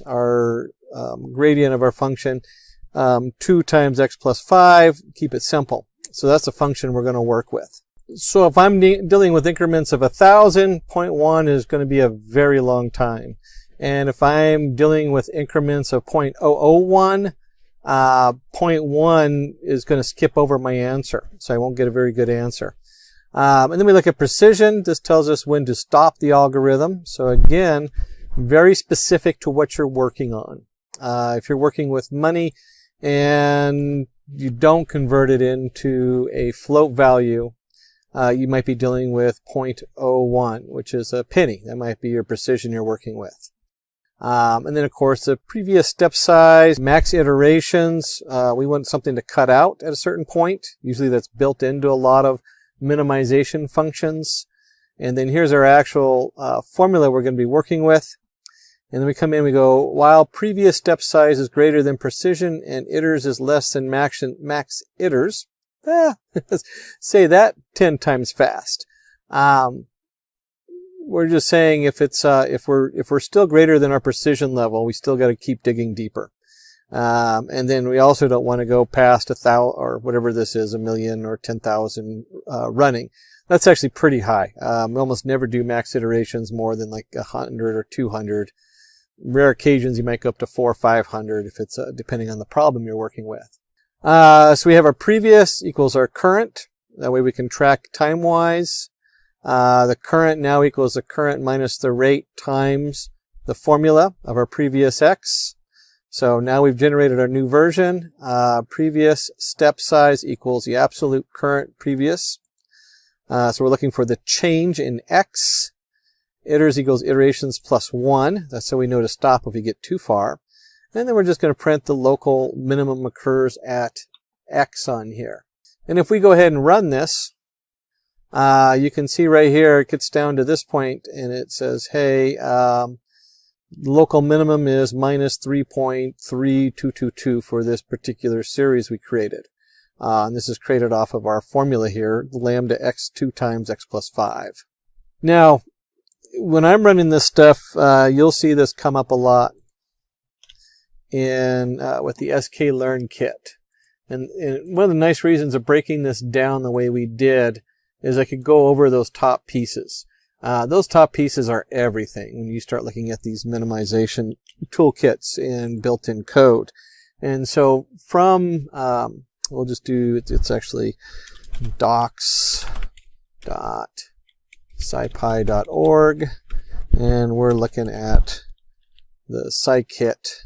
Our gradient of our function, 2 times x plus 5, keep it simple. So that's the function we're going to work with. So if I'm dealing with increments of 1,000, 0.1 is going to be a very long time. And if I'm dealing with increments of 0.001, 0.1 is going to skip over my answer. So I won't get a very good answer. And then we look at precision. This tells us when to stop the algorithm. So again, very specific to what you're working on. If you're working with money and you don't convert it into a float value, you might be dealing with 0.01, which is a penny. That might be your precision you're working with. And then, of course, the previous step size, max iterations. We want something to cut out at a certain point. Usually that's built into a lot of minimization functions. And then here's our actual formula we're going to be working with. And then we come in and we go, while previous step size is greater than precision and iters is less than max iters. Say that 10 times fast. We're just saying if it's if we're still greater than our precision level, we still got to keep digging deeper. And then we also don't want to go past 1,000 or whatever this is, 1,000,000 or 10,000 running. That's actually pretty high. We almost never do max iterations more than like 100 or 200. Rare occasions you might go up to 400 or 500 if it's depending on the problem you're working with. So we have our previous equals our current. That way we can track time-wise. The current now equals the current minus the rate times the formula of our previous x. So now we've generated our new version. Previous step size equals the absolute current previous. So we're looking for the change in x. Iters equals iterations plus 1. That's so we know to stop if we get too far. And then we're just going to print the local minimum occurs at x on here. And if we go ahead and run this, you can see right here it gets down to this point and it says, hey, local minimum is minus 3.3222 for this particular series we created. And this is created off of our formula here, lambda x 2 times x plus 5. Now, when I'm running this stuff, you'll see this come up a lot in with the sklearn kit. And one of the nice reasons of breaking this down the way we did is I could go over those top pieces. Those top pieces are everything when you start looking at these minimization toolkits in built-in code. And so from, we'll just do, it's actually docs.scipy.org, and we're looking at the scikit.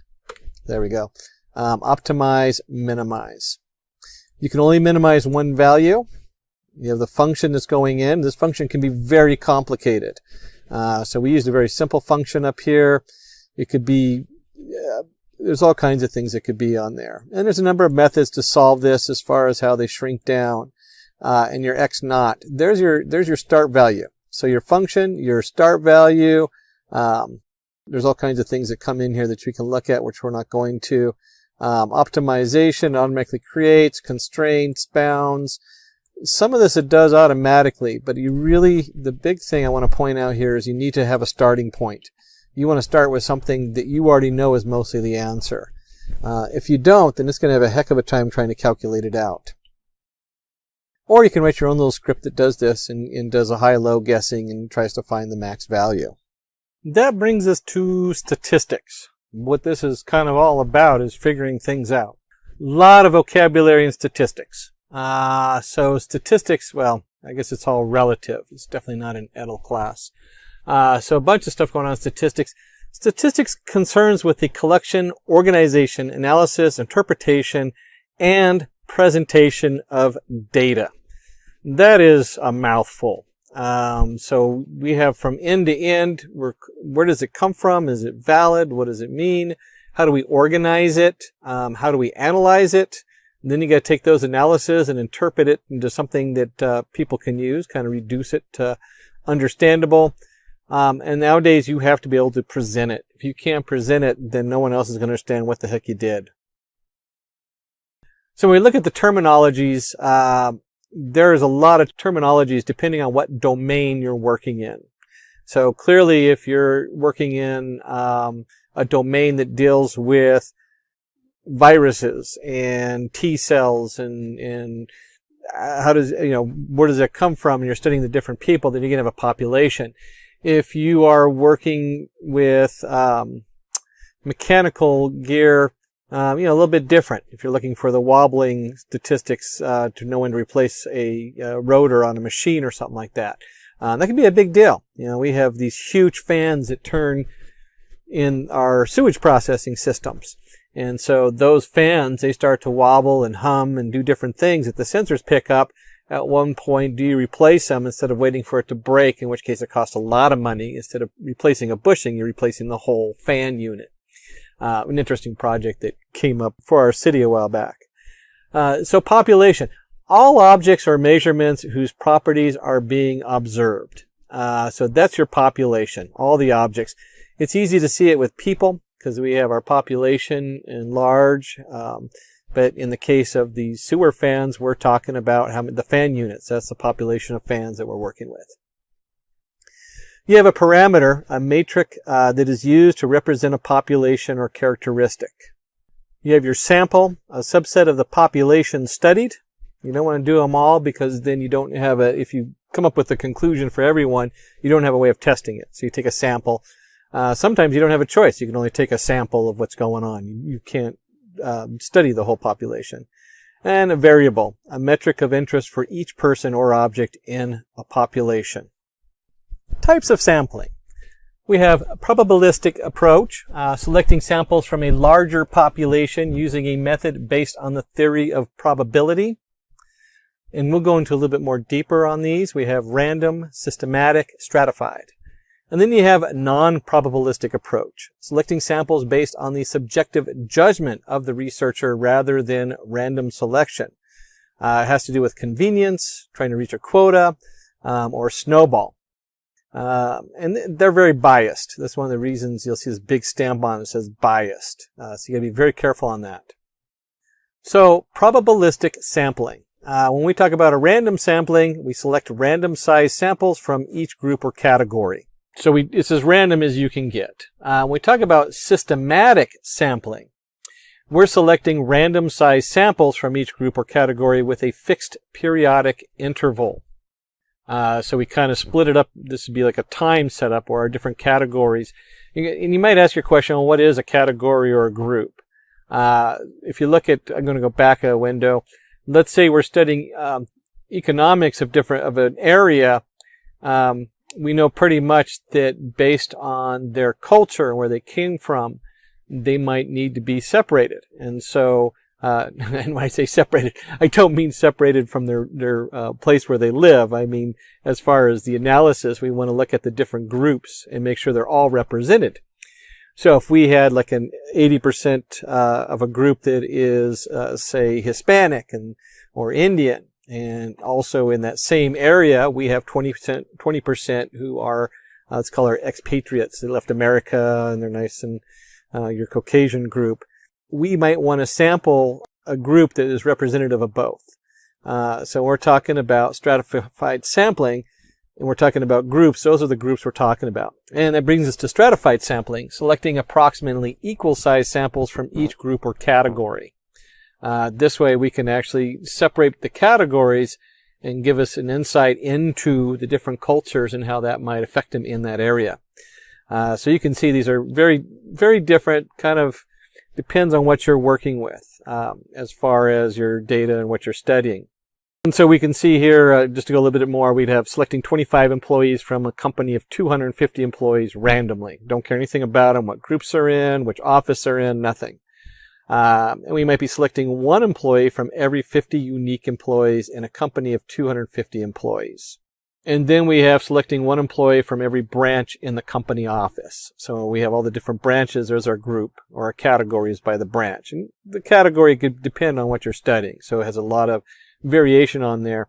There we go. Optimize, minimize. You can only minimize one value. You have the function that's going in. This function can be very complicated. So we used a very simple function up here. It could be, there's all kinds of things that could be on there. And there's a number of methods to solve this as far as how they shrink down. And your x naught. There's your start value. So your function, your start value, there's all kinds of things that come in here that you can look at, which we're not going to. Optimization automatically creates, constraints, bounds. Some of this it does automatically, but the big thing I want to point out here is you need to have a starting point. You want to start with something that you already know is mostly the answer. If you don't, then it's going to have a heck of a time trying to calculate it out. Or you can write your own little script that does this and does a high-low guessing and tries to find the max value. That brings us to statistics. What this is kind of all about is figuring things out. A lot of vocabulary in statistics. So statistics, well, I guess it's all relative. It's definitely not an EDL class. So a bunch of stuff going on in statistics. Statistics concerns with the collection, organization, analysis, interpretation, and presentation of data. That is a mouthful. So we have from end to end, where does it come from? Is it valid? What does it mean? How do we organize it? How do we analyze it? And then you got to take those analyses and interpret it into something that people can use, kind of reduce it to understandable. And nowadays you have to be able to present it. If you can't present it, then no one else is going to understand what the heck you did. So when we look at the terminologies, there's a lot of terminologies depending on what domain you're working in. So clearly if you're working in a domain that deals with viruses and T cells and how does, where does that come from, and you're studying the different people, then you're going to have a population. If you are working with mechanical gear, a little bit different. If you're looking for the wobbling statistics to know when to replace a rotor on a machine or something like that, that can be a big deal. We have these huge fans that turn in our sewage processing systems. And so those fans, they start to wobble and hum and do different things that the sensors pick up. At one point, do you replace them instead of waiting for it to break, in which case it costs a lot of money. Instead of replacing a bushing, you're replacing the whole fan unit. An interesting project that came up for our city a while back. So population. All objects or measurements whose properties are being observed. So that's your population, all the objects. It's easy to see it with people, because we have our population in large, but in the case of the sewer fans, we're talking about the fan units. That's the population of fans that we're working with. You have a parameter, a metric that is used to represent a population or characteristic. You have your sample, a subset of the population studied. You don't want to do them all, because then you don't have if you come up with a conclusion for everyone, you don't have a way of testing it. So you take a sample. Sometimes you don't have a choice. You can only take a sample of what's going on. You can't study the whole population. And a variable, a metric of interest for each person or object in a population. Types of sampling. We have a probabilistic approach, selecting samples from a larger population using a method based on the theory of probability. And we'll go into a little bit more deeper on these. We have random, systematic, stratified. And then you have a non-probabilistic approach, selecting samples based on the subjective judgment of the researcher rather than random selection. It has to do with convenience, trying to reach a quota, or snowball. And they're very biased. That's one of the reasons you'll see this big stamp on it that says biased. So you gotta be very careful on that. So, probabilistic sampling. When we talk about a random sampling, we select random size samples from each group or category. So it's as random as you can get. When we talk about systematic sampling, we're selecting random size samples from each group or category with a fixed periodic interval. So we kind of split it up. This would be like a time setup or our different categories. And you might ask your question, well, what is a category or a group? If you look at, I'm going to go back a window. Let's say we're studying economics of an area. We know pretty much that based on their culture and where they came from, they might need to be separated. And so, and when I say separated, I don't mean separated from their place where they live. I mean, as far as the analysis, we want to look at the different groups and make sure they're all represented. So if we had like an 80% of a group that is, say, Hispanic or Indian, and also in that same area, we have 20% who are, let's call her expatriates. They left America and they're nice, and your Caucasian group. We might want to sample a group that is representative of both. So we're talking about stratified sampling, and we're talking about groups. Those are the groups we're talking about. And that brings us to stratified sampling, selecting approximately equal size samples from each group or category. This way we can actually separate the categories and give us an insight into the different cultures and how that might affect them in that area. So you can see these are very, very different, kind of depends on what you're working with as far as your data and what you're studying. And so we can see here, just to go a little bit more, we'd have selecting 25 employees from a company of 250 employees randomly. Don't care anything about them, what groups they're in, which office they're in, nothing. And we might be selecting one employee from every 50 unique employees in a company of 250 employees. And then we have selecting one employee from every branch in the company office. So we have all the different branches. There's our group, or our categories by the branch. And the category could depend on what you're studying. So it has a lot of variation on there.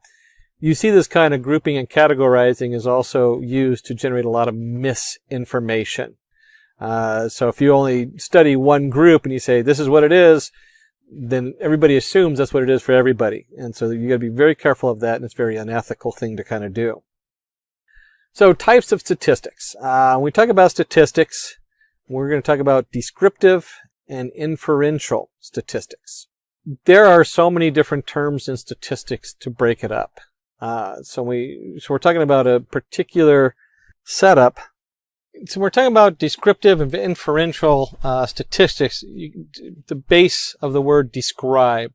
You see this kind of grouping and categorizing is also used to generate a lot of misinformation. So if you only study one group and you say, this is what it is, then everybody assumes that's what it is for everybody. And so you got to be very careful of that, and it's a very unethical thing to kind of do. So types of statistics. When we talk about statistics, We're going to talk about descriptive and inferential statistics. There are so many different terms in statistics to break it up. So we're talking about a particular setup. So we're talking about descriptive and inferential statistics. The base of the word describe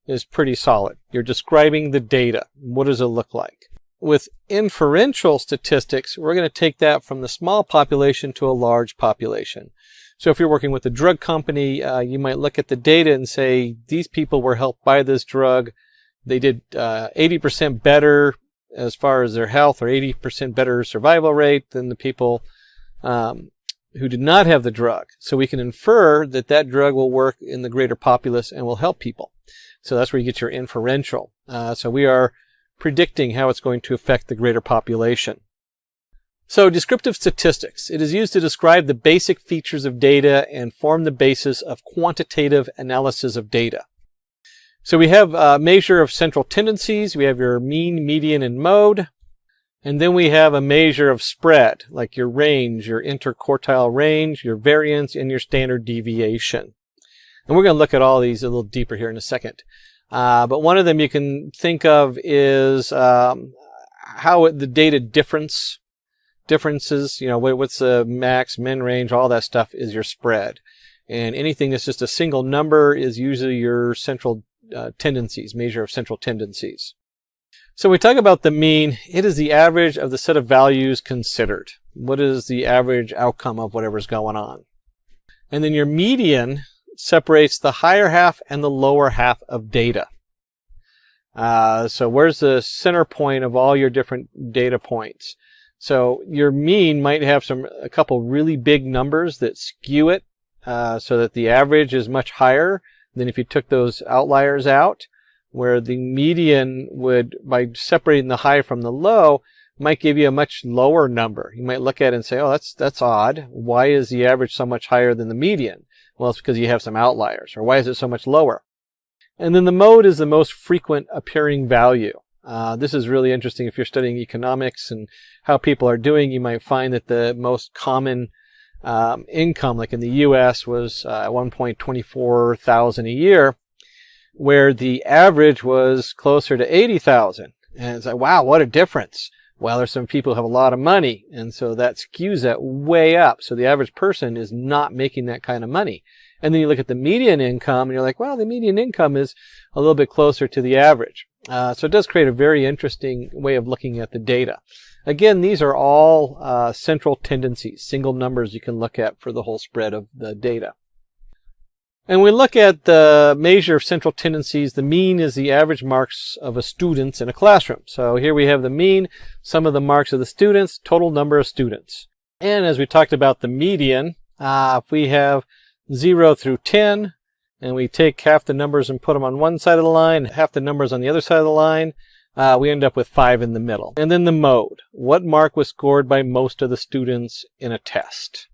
is pretty solid. You're describing the data. What does it look like? With inferential statistics, we're going to take that from the small population to a large population. So if you're working with a drug company, you might look at the data and say, these people were helped by this drug. They did 80% better as far as their health, or 80% better survival rate than the people who did not have the drug. So we can infer that that drug will work in the greater populace and will help people. So that's where you get your inferential. So we are predicting how it's going to affect the greater population. So descriptive statistics. It is used to describe the basic features of data and form the basis of quantitative analysis of data. So we have a measure of central tendencies. We have your mean, median, and mode. And then we have a measure of spread, like your range, your interquartile range, your variance, and your standard deviation. And we're going to look at all these a little deeper here in a second. But one of them you can think of is how the data differences, what's the max, min range, all that stuff is your spread. And anything that's just a single number is usually your central tendencies, measure of central tendencies. So we talk about the mean. It is the average of the set of values considered. What is the average outcome of whatever's going on? And then your median separates the higher half and the lower half of data. So where's the center point of all your different data points? So your mean might have a couple really big numbers that skew it, so that the average is much higher than if you took those outliers out, where the median would, by separating the high from the low, might give you a much lower number. You might look at it and say, oh, that's odd. Why is the average so much higher than the median? Well, it's because you have some outliers. Or why is it so much lower? And then the mode is the most frequent appearing value. This is really interesting if you're studying economics and how people are doing. You might find that the most common income, like in the U.S., was $1,240,000 a year, where the average was closer to $80,000. And it's like, wow, what a difference. Well, there's some people who have a lot of money, and so that skews that way up. So the average person is not making that kind of money. And then you look at the median income, and you're like, well, the median income is a little bit closer to the average. So it does create a very interesting way of looking at the data. Again, these are all central tendencies, single numbers you can look at for the whole spread of the data. And we look at the measure of central tendencies. The mean is the average marks of a student in a classroom. So here we have the mean, sum of the marks of the students, total number of students. And as we talked about the median, if we have 0 through 10, and we take half the numbers and put them on one side of the line, half the numbers on the other side of the line, we end up with 5 in the middle. And then the mode. What mark was scored by most of the students in a test?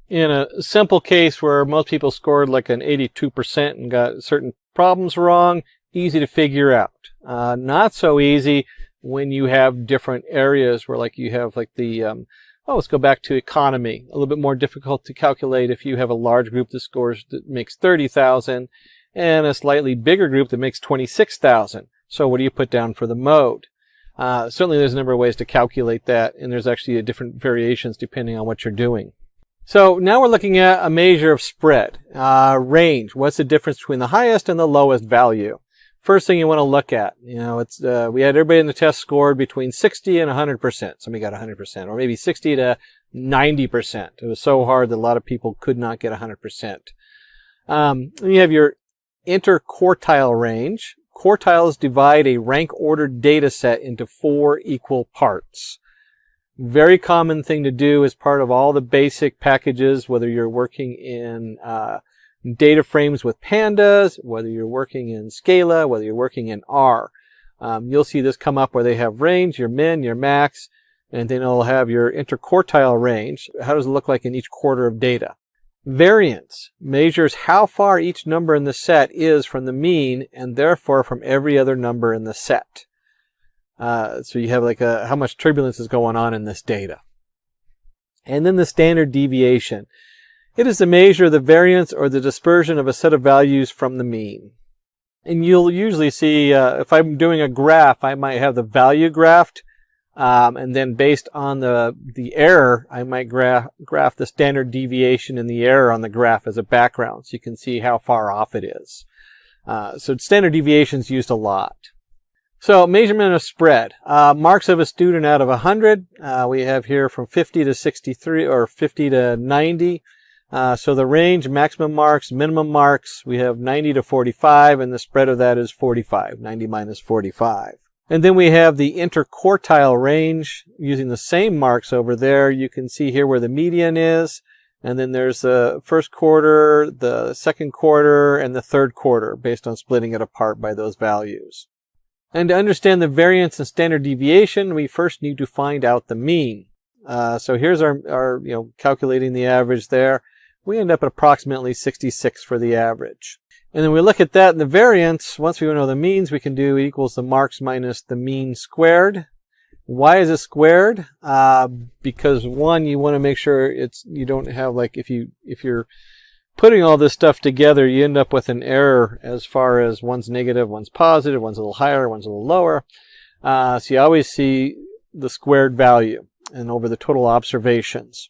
In a simple case where most people scored like an 82% and got certain problems wrong, easy to figure out. Not so easy when you have different areas where, like, you have like the, let's go back to economy. A little bit more difficult to calculate if you have a large group that makes 30,000 and a slightly bigger group that makes 26,000. So what do you put down for the mode? Certainly there's a number of ways to calculate that, and there's actually different variations depending on what you're doing. So now we're looking at a measure of spread, range. What's the difference between the highest and the lowest value? First thing you want to look at, it's we had everybody in the test scored between 60 and 100%. Somebody got 100%, or maybe 60 to 90%. It was so hard that a lot of people could not get 100%. Then you have your interquartile range. Quartiles divide a rank-ordered data set into 4 equal parts. Very common thing to do as part of all the basic packages, whether you're working in data frames with pandas, whether you're working in Scala, whether you're working in R. You'll see this come up where they have range, your min, your max, and then it'll have your interquartile range. How does it look like in each quarter of data? Variance measures how far each number in the set is from the mean and therefore from every other number in the set. So you have like how much turbulence is going on in this data. And then the standard deviation. It is the measure of the variance or the dispersion of a set of values from the mean. And you'll usually see, if I'm doing a graph, I might have the value graphed, and then based on the error, I might graph the standard deviation and the error on the graph as a background, so you can see how far off it is. So standard deviation is used a lot. So measurement of spread. Marks of a student out of 100. We have here from 50 to 63 or 50 to 90. So the range, maximum marks, minimum marks, we have 90 to 45, and the spread of that is 45, 90 minus 45. And then we have the interquartile range using the same marks over there. You can see here where the median is, and then there's the first quarter, the second quarter, and the third quarter based on splitting it apart by those values. And to understand the variance and standard deviation, we first need to find out the mean. So here's our calculating the average there. We end up at approximately 66 for the average. And then we look at that and the variance. Once we know the means, we can do equals the marks minus the mean squared. Why is it squared? Because one, you want to make sure you don't have, like, if you're putting all this stuff together, you end up with an error as far as one's negative, one's positive, one's a little higher, one's a little lower. So you always see the squared value and over the total observations.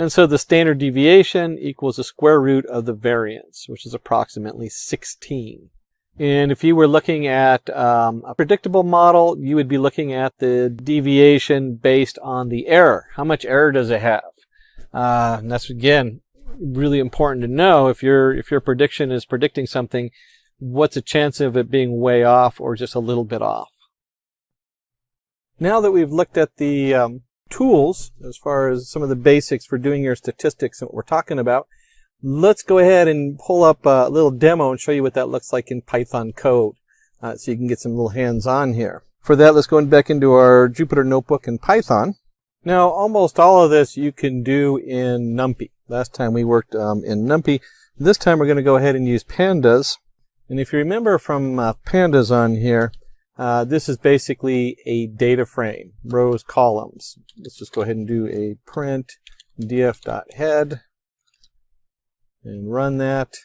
And so the standard deviation equals the square root of the variance, which is approximately 16. And if you were looking at a predictable model, you would be looking at the deviation based on the error. How much error does it have? And that's, again, really important to know. If your prediction is predicting something, what's the chance of it being way off or just a little bit off? Now that we've looked at the tools, as far as some of the basics for doing your statistics and what we're talking about, let's go ahead and pull up a little demo and show you what that looks like in Python code, so you can get some little hands-on here. For that, let's go back into our Jupyter Notebook in Python. Now, almost all of this you can do in NumPy. Last time we worked in NumPy. This time we're going to go ahead and use pandas. And if you remember from pandas on here, this is basically a data frame, rows, columns. Let's just go ahead and do a print df.head and run that.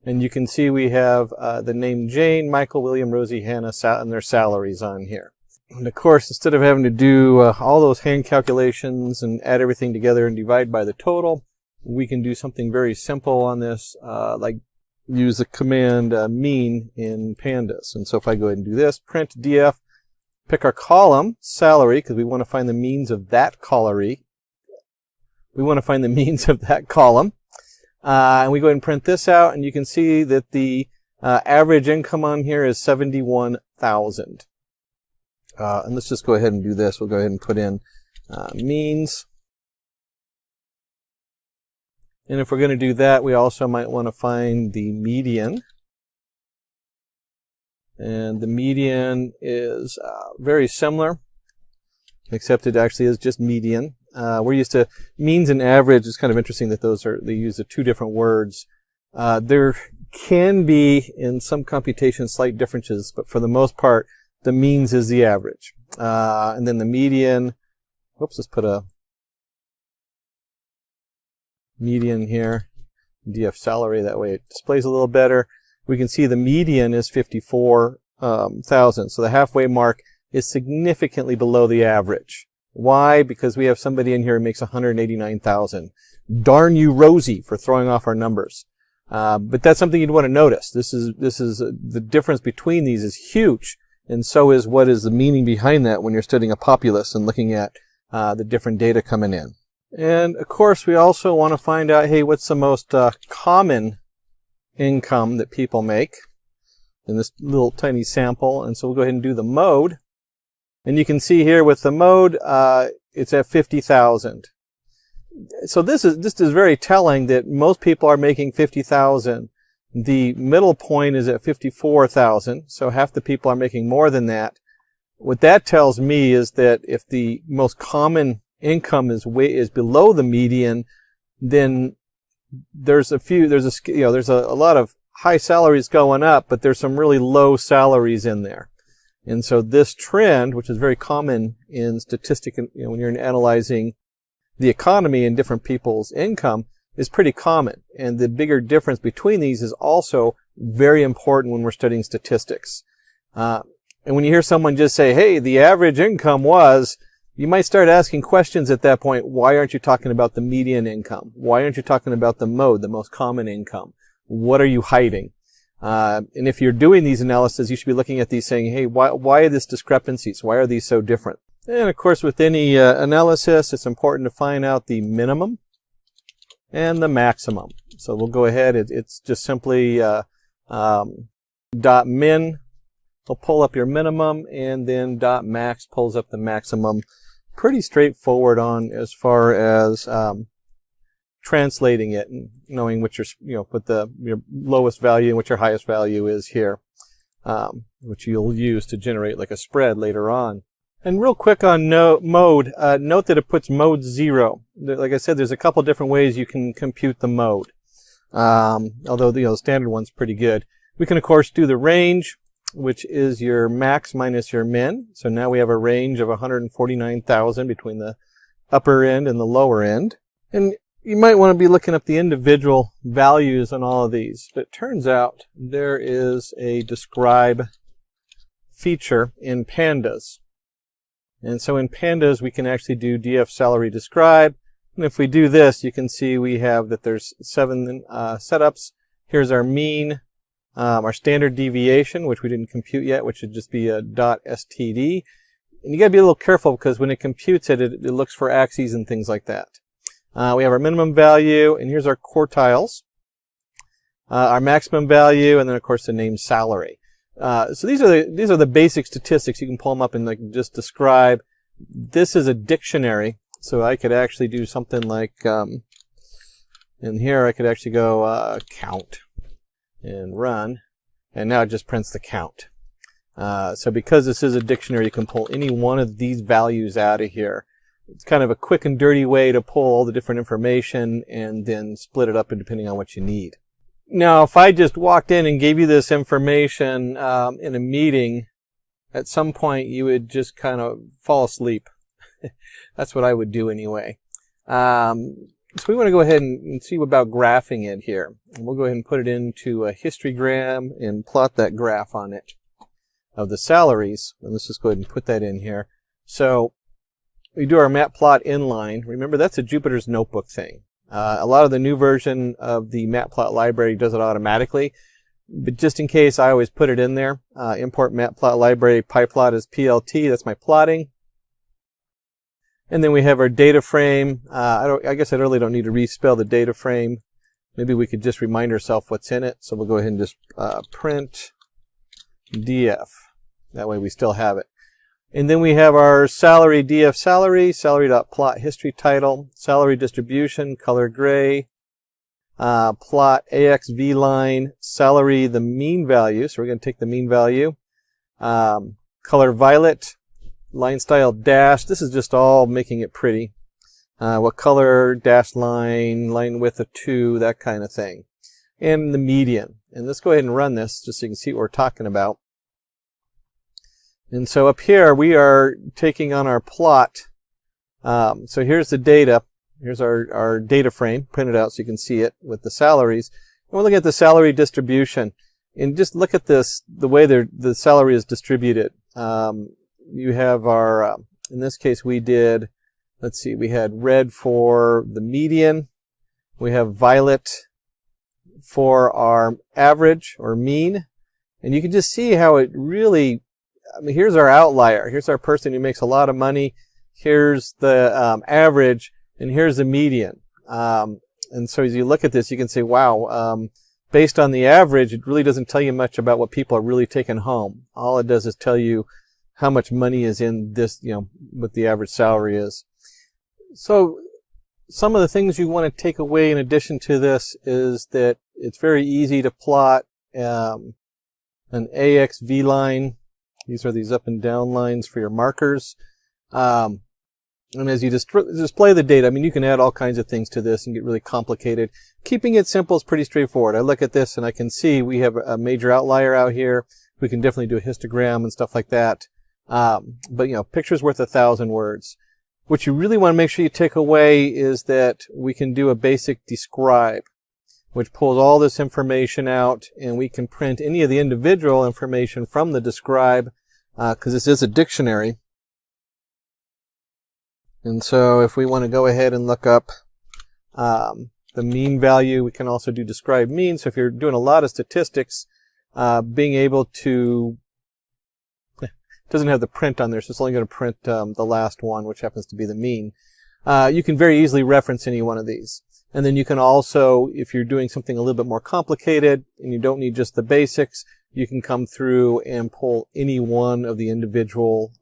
And you can see we have the name Jane, Michael, William, Rosie, Hannah, and their salaries on here. And of course, instead of having to do all those hand calculations and add everything together and divide by the total, we can do something very simple on this, like use the command mean in pandas. And so if I go ahead and do this, print df, pick our column, salary, because we want to find the means of that column. We want to find the means of that column. And we go ahead and print this out, and you can see that the average income on here is 71,000. And let's just go ahead and do this. We'll go ahead and put in means. And if we're going to do that, we also might want to find the median. And the median is very similar, except it actually is just median. We're used to means and average. It's kind of interesting that they use the two different words. There can be, in some computations, slight differences, but for the most part, the means is the average. And then the median, oops, let's put a median here, df salary, that way it displays a little better. We can see the median is 54,000, so the halfway mark is significantly below the average. Why? Because we have somebody in here who makes 189,000. Darn you, Rosie, for throwing off our numbers. But that's something you'd want to notice. This is the difference between these is huge, and so is what is the meaning behind that when you're studying a populace and looking at the different data coming in. And of course, we also want to find out, hey, what's the most common income that people make in this little tiny sample. And so we'll go ahead and do the mode. And you can see here with the mode, it's at 50,000. So this is very telling that most people are making 50,000. The middle point is at 54,000. So half the people are making more than that. What that tells me is that if the most common income is below the median, then there's a lot of high salaries going up, but there's some really low salaries in there. And so this trend, which is very common in statistics, when you're analyzing the economy and different people's income, is pretty common. And the bigger difference between these is also very important when we're studying statistics. And when you hear someone just say, hey, the average income was, you might start asking questions at that point. Why aren't you talking about the median income? Why aren't you talking about the mode, the most common income? What are you hiding? And if you're doing these analyses, you should be looking at these saying, hey, why are these discrepancies? Why are these so different? And of course, with any analysis, it's important to find out the minimum and the maximum. So we'll go ahead. It's just simply dot min will pull up your minimum, and then dot max pulls up the maximum. Pretty straightforward on as far as translating it and knowing what your what your lowest value and what your highest value is here, which you'll use to generate like a spread later on. And real quick on mode, note that it puts mode 0. Like I said, there's a couple different ways you can compute the mode. Although the standard one's pretty good. We can of course do the range, which is your max minus your min. So now we have a range of 149,000 between the upper end and the lower end. And you might want to be looking up the individual values on all of these. But it turns out there is a describe feature in pandas. And so in pandas, we can actually do df salary describe. And if we do this, you can see we have that there's 7 setups. Here's our mean, our standard deviation, which we didn't compute yet, which should just be a .std. And you got to be a little careful because when it computes it, it looks for axes and things like that. We have our minimum value, and here's our quartiles, our maximum value, and then of course the named salary. So these are the basic statistics. You can pull them up and like just describe. This is a dictionary, so I could actually do something like in here I could actually go count and run, and now it just prints the count. So because this is a dictionary, you can pull any one of these values out of here. It's kind of a quick and dirty way to pull all the different information and then split it up depending on what you need. Now, if I just walked in and gave you this information in a meeting, at some point you would just kind of fall asleep. That's what I would do anyway. So we want to go ahead and see about graphing it here. And we'll go ahead and put it into a histogram and plot that graph on it of the salaries. And let's just go ahead and put that in here. So we do our matplot inline. Remember, that's a Jupyter's Notebook thing. A lot of the new version of the matplot library does it automatically, but just in case, I always put it in there. Import matplot library, pyplot is PLT, that's my plotting. And then we have our data frame. I guess I really don't need to respell the data frame. Maybe we could just remind ourselves what's in it. So we'll go ahead and just print df. That way we still have it. And then we have our salary, df salary, salary.plot history title, salary distribution, color gray, plot AXV line, salary, the mean value. So we're going to take the mean value, color violet, line style dash. This is just all making it pretty. What color, dash line, line width of 2, that kind of thing. And the median. And let's go ahead and run this just so you can see what we're talking about. And so up here, we are taking on our plot. So here's the data. Here's our data frame printed out so you can see it with the salaries. And we're looking at the salary distribution. And just look at this, the way the salary is distributed. You have our, in this case, we did, let's see, we had red for the median. We have violet for our average or mean. And you can just see how it really, I mean, here's our outlier. Here's our person who makes a lot of money. Here's the average, and here's the median. And so as you look at this, you can say, wow, based on the average, it really doesn't tell you much about what people are really taking home. All it does is tell you how much money is in this, what the average salary is. So some of the things you want to take away in addition to this is that it's very easy to plot an AXV line. These are these up and down lines for your markers. And as you display the data, I mean, you can add all kinds of things to this and get really complicated. Keeping it simple is pretty straightforward. I look at this and I can see we have a major outlier out here. We can definitely do a histogram and stuff like that. But, picture's worth 1,000 words. What you really want to make sure you take away is that we can do a basic describe, which pulls all this information out, and we can print any of the individual information from the describe, because this is a dictionary. And so if we want to go ahead and look up the mean value, we can also do describe mean. So if you're doing a lot of statistics, being able to, it doesn't have the print on there, so it's only going to print the last one, which happens to be the mean. You can very easily reference any one of these. And then you can also, if you're doing something a little bit more complicated and you don't need just the basics, you can come through and pull any one of the individual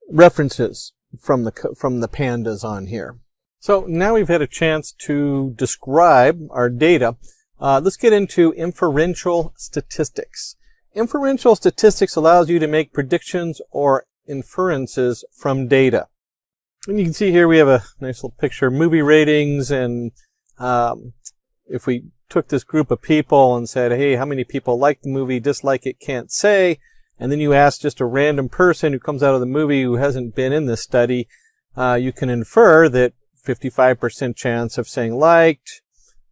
references from the pandas on here. So now we've had a chance to describe our data. Let's get into inferential statistics. Inferential statistics allows you to make predictions or inferences from data. And you can see here we have a nice little picture of movie ratings, and if we took this group of people and said, hey, how many people like the movie, dislike it, can't say, and then you ask just a random person who comes out of the movie who hasn't been in this study, you can infer that 55% chance of saying liked,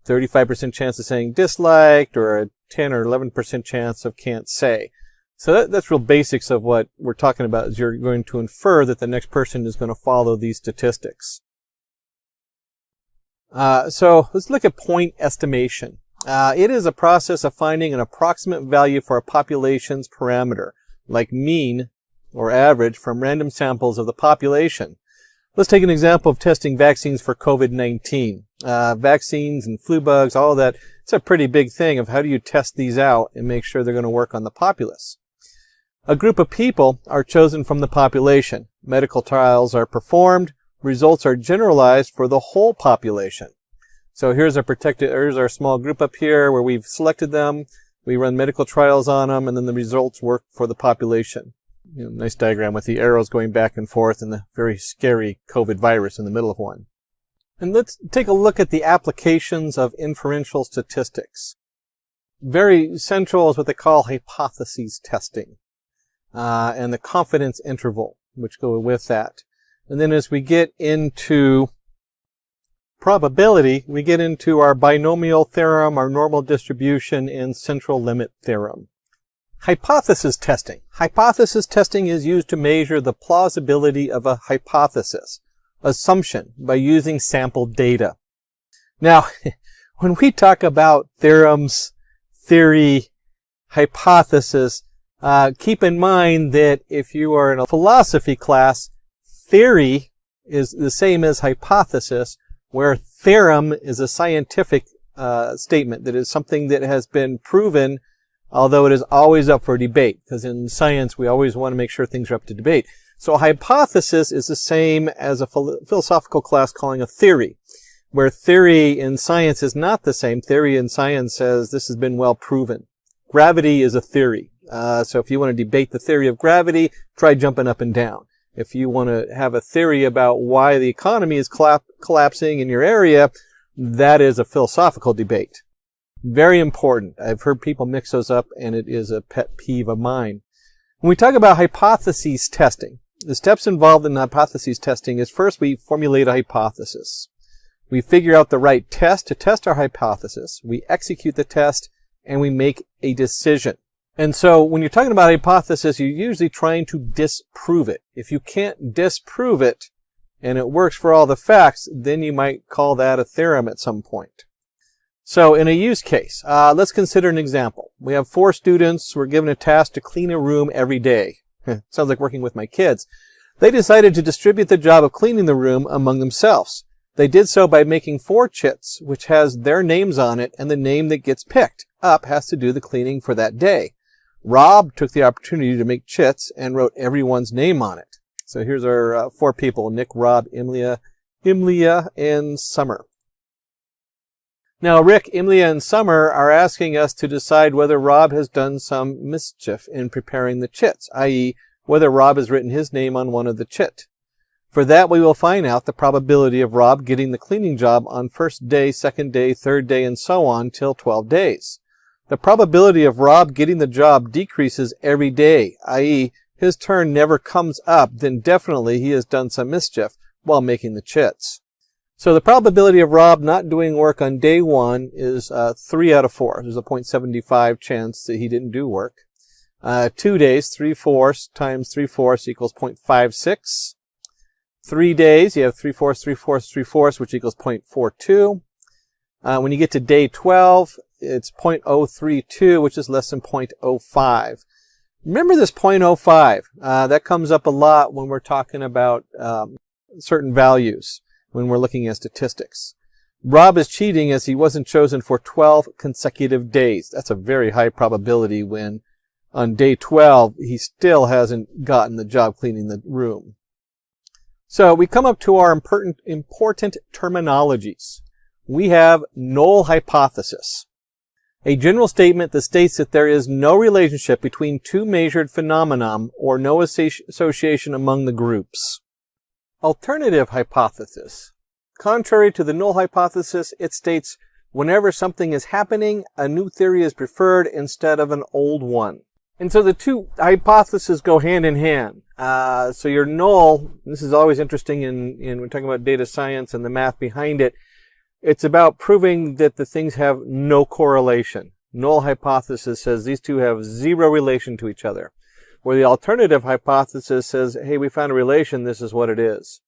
35% chance of saying disliked, or a 10 or 11% chance of can't say. So that's real basics of what we're talking about, is you're going to infer that the next person is going to follow these statistics. So let's look at point estimation. It is a process of finding an approximate value for a population's parameter, like mean or average, from random samples of the population. Let's take an example of testing vaccines for COVID-19. Vaccines and flu bugs, all of that, it's a pretty big thing of how do you test these out and make sure they're going to work on the populace. A group of people are chosen from the population. Medical trials are performed. Results are generalized for the whole population. So here's our small group up here where we've selected them. We run medical trials on them, and then the results work for the population. Nice diagram with the arrows going back and forth and the very scary COVID virus in the middle of one. And let's take a look at the applications of inferential statistics. Very central is what they call hypotheses testing, and the confidence interval, which go with that. And then as we get into probability, we get into our binomial theorem, our normal distribution, and central limit theorem. Hypothesis testing. Hypothesis testing is used to measure the plausibility of a hypothesis, assumption, by using sample data. Now, when we talk about theorems, theory, hypothesis, keep in mind that if you are in a philosophy class, theory is the same as hypothesis, where theorem is a scientific statement that is something that has been proven, although it is always up for debate, because in science we always want to make sure things are up to debate. So a hypothesis is the same as a philosophical class calling a theory, where theory in science is not the same. Theory in science says this has been well proven. Gravity is a theory. So if you want to debate the theory of gravity, try jumping up and down. If you want to have a theory about why the economy is collapsing in your area, that is a philosophical debate. Very important. I've heard people mix those up, and it is a pet peeve of mine. When we talk about hypotheses testing, the steps involved in hypotheses testing is first we formulate a hypothesis. We figure out the right test to test our hypothesis. We execute the test, and we make a decision. And so when you're talking about hypothesis, you're usually trying to disprove it. If you can't disprove it and it works for all the facts, then you might call that a theorem at some point. So in a use case, let's consider an example. We have 4 students who were given a task to clean a room every day. Sounds like working with my kids. They decided to distribute the job of cleaning the room among themselves. They did so by making 4 chits, which has their names on it, and the name that gets picked up has to do the cleaning for that day. Rob took the opportunity to make chits and wrote everyone's name on it. So here's our 4 people: Nick, Rob, Imlia, and Summer. Now, Rick, Imlia, and Summer are asking us to decide whether Rob has done some mischief in preparing the chits, i.e., whether Rob has written his name on one of the chit. For that, we will find out the probability of Rob getting the cleaning job on first day, second day, third day, and so on till 12 days. The probability of Rob getting the job decreases every day, i.e., his turn never comes up, then definitely he has done some mischief while making the chits. So the probability of Rob not doing work on day 1 is 3 out of 4. There's a 0.75 chance that he didn't do work. 2 days, 3/4 times 3/4 equals 0.56. 3 days, you have 3/4, 3/4, 3/4, which equals 0.42. When you get to day 12, it's 0.032, which is less than 0.05. Remember this 0.05. That comes up a lot when we're talking about certain values, when we're looking at statistics. Rob is cheating as he wasn't chosen for 12 consecutive days. That's a very high probability when on day 12 he still hasn't gotten the job cleaning the room. So we come up to our important terminologies. We have null hypothesis, a general statement that states that there is no relationship between two measured phenomena or no association among the groups. Alternative hypothesis. Contrary to the null hypothesis, it states whenever something is happening, a new theory is preferred instead of an old one. And so the two hypotheses go hand in hand. So your null, this is always interesting in we're talking about data science and the math behind it. It's about proving that the things have no correlation. Null hypothesis says these two have zero relation to each other. Where the alternative hypothesis says, hey, we found a relation, this is what it is.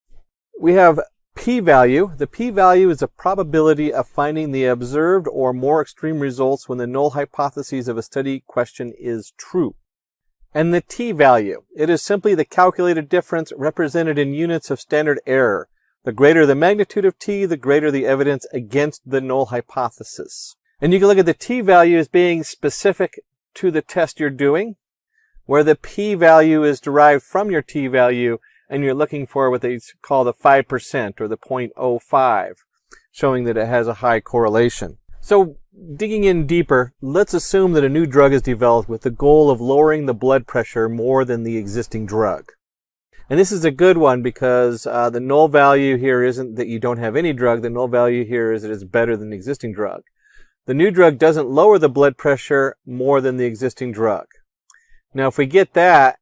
We have p-value. The p-value is a probability of finding the observed or more extreme results when the null hypothesis of a study question is true. And the t-value. It is simply the calculated difference represented in units of standard error. The greater the magnitude of t, the greater the evidence against the null hypothesis. And you can look at the t-value as being specific to the test you're doing, where the p-value is derived from your t-value, and you're looking for what they call the 5% or the 0.05, showing that it has a high correlation. So digging in deeper, let's assume that a new drug is developed with the goal of lowering the blood pressure more than the existing drug. And this is a good one because the null value here isn't that you don't have any drug. The null value here is that it's better than the existing drug. The new drug doesn't lower the blood pressure more than the existing drug. Now, if we get that,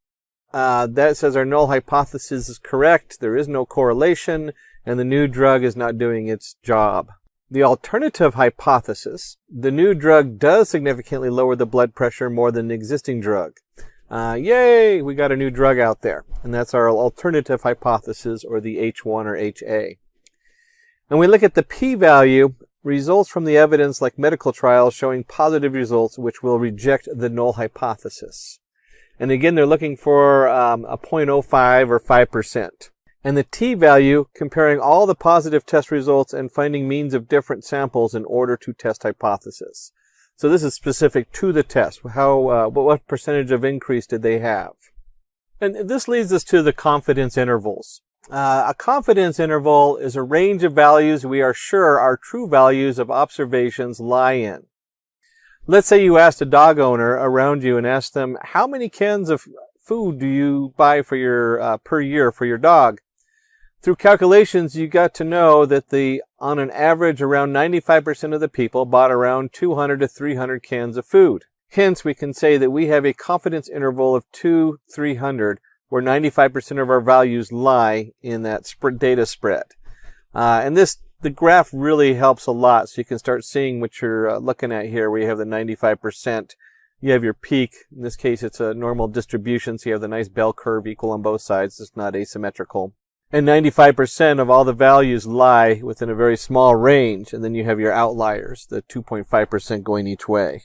that says our null hypothesis is correct. There is no correlation, and the new drug is not doing its job. The alternative hypothesis, the new drug does significantly lower the blood pressure more than the existing drug. Yay, we got a new drug out there. And that's our alternative hypothesis, or the H1 or HA. And we look at the p-value, results from the evidence like medical trials showing positive results which will reject the null hypothesis. And again, they're looking for a 0.05 or 5%. And the t-value, comparing all the positive test results and finding means of different samples in order to test hypothesis. So this is specific to the test. What percentage of increase did they have? And this leads us to the confidence intervals. A confidence interval is a range of values we are sure our true values of observations lie in. Let's say you asked a dog owner around you and asked them, how many cans of food do you buy for your per year for your dog? Through calculations, you got to know that on an average, around 95% of the people bought around 200 to 300 cans of food. Hence, we can say that we have a confidence interval of 2-300, where 95% of our values lie in that data spread. And the graph really helps a lot, so you can start seeing what you're looking at here, where you have the 95%. You have your peak. In this case, it's a normal distribution, so you have the nice bell curve equal on both sides. It's not asymmetrical. And 95% of all the values lie within a very small range, and then you have your outliers, the 2.5% going each way.